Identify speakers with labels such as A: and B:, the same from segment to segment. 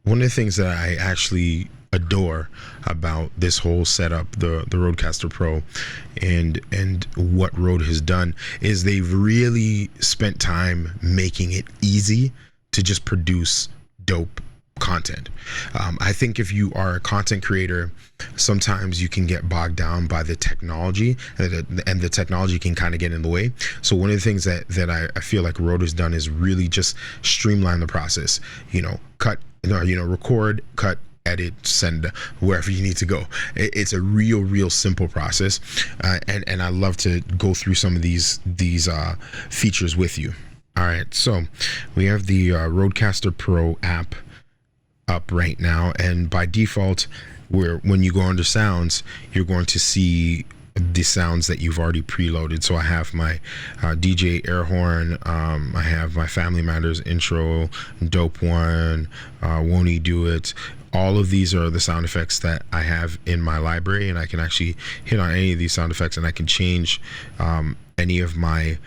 A: one of the things that I actually adore about this whole setup, the Rodecaster Pro, and what Rode has done is they've really spent time making it easy to just produce dope content. I think if you are a content creator, sometimes you can get bogged down by the technology, and the technology can kind of get in the way. So one of the things that I feel like Rode has done is really just streamline the process. Record, cut, edit, send wherever you need to go. It's a real simple process, and I love to go through some of these features with you. All right, so we have the Rodecaster Pro app up right now, and by default, when you go under sounds, you're going to see the sounds that you've already preloaded. So I have my DJ air horn, I have my Family Matters intro, Dope One, Won't He Do It. All of these are the sound effects that I have in my library, and I can actually hit on any of these sound effects, and I can change any of my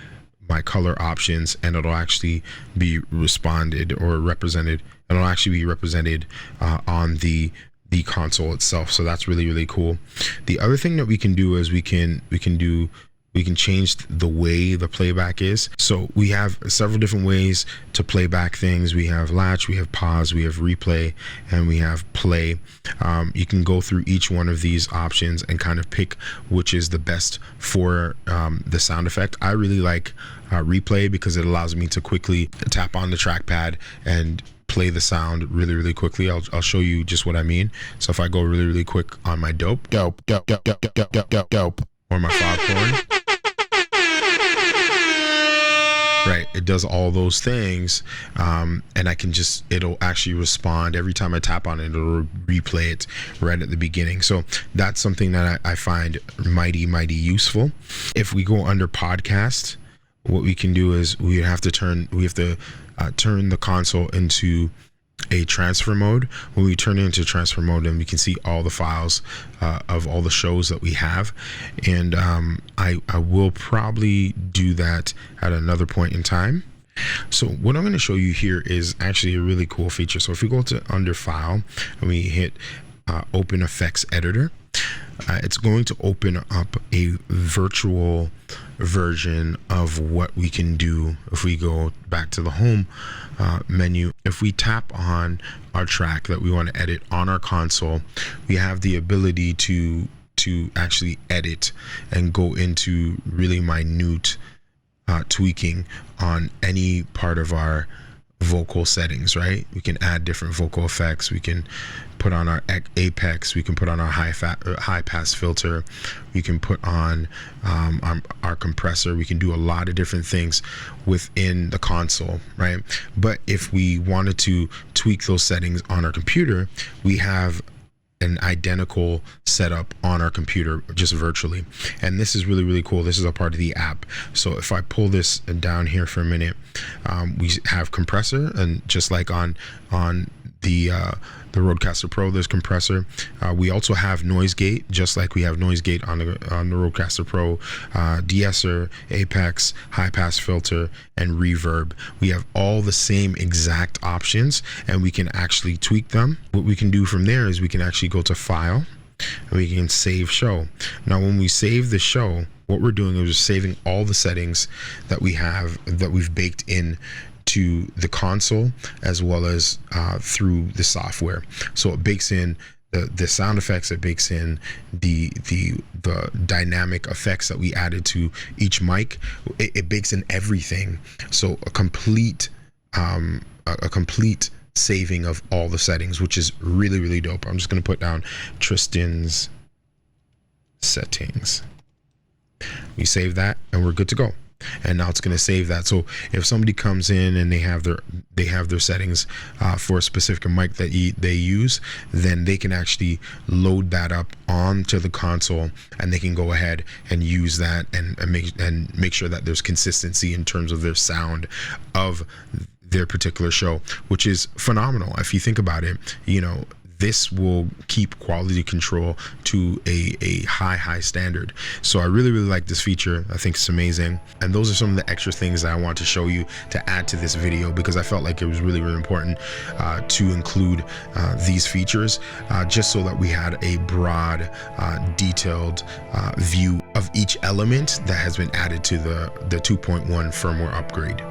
A: color options, and it'll actually be responded or represented. It'll actually be represented on the console itself. So that's really cool. The other thing that we can do is we can change the way the playback is. So we have several different ways to play back things. We have latch, we have pause, we have replay, and we have play. You can go through each one of these options and kind of pick which is the best for the sound effect. I really like replay because it allows me to quickly tap on the trackpad and play the sound really quickly. I'll show you just what I mean. So if I go really quick on my dope or my foghorn, right, it does all those things, and I can it'll actually respond every time I tap on it. It'll replay it right at the beginning. So that's something that I find mighty useful. If we go under podcast, what we can do is we have to turn the console into a transfer mode. When we turn it into transfer mode, then we can see all the files of all the shows that we have, and I will probably do that at another point in time. So what I'm going to show you here is actually a really cool feature. So if we go to under file and we hit open effects editor, it's going to open up a virtual version of what we can do. If we go back to the home menu, if we tap on our track that we want to edit on our console, we have the ability to actually edit and go into really minute tweaking on any part of our vocal settings, right? We can add different vocal effects. We can put on our apex. We can put on our high pass filter. We can put on our compressor. We can do a lot of different things within the console, right? But if we wanted to tweak those settings on our computer, we have an identical setup on our computer just virtually, and this is really cool. This is a part of the app. So if I pull this down here for a minute, we have compressor, and just like on the Rodecaster Pro, there's compressor. We also have noise gate, just like we have noise gate on the Rodecaster Pro, de-esser, apex, high pass filter, and reverb. We have all the same exact options, and we can actually tweak them. What we can do from there is we can actually go to file, and we can save show. Now when we save the show, what we're doing is we're saving all the settings that we have, that we've baked in to the console, as well as through the software. So it bakes in the sound effects, it bakes in the dynamic effects that we added to each mic. It bakes in everything. So a complete saving of all the settings, which is really dope. I'm just gonna put down Tristan's settings. We save that and we're good to go. And now it's going to save that. So if somebody comes in and they have their settings for a specific mic that they use, then they can actually load that up onto the console, and they can go ahead and use that and make sure that there's consistency in terms of their sound of their particular show, which is phenomenal. If you think about it, this will keep quality control to a high standard. So I really like this feature. I think it's amazing, and those are some of the extra things that I want to show you to add to this video, because I felt like it was really important to include these features, just so that we had a broad, detailed view of each element that has been added to the 2.1 firmware upgrade.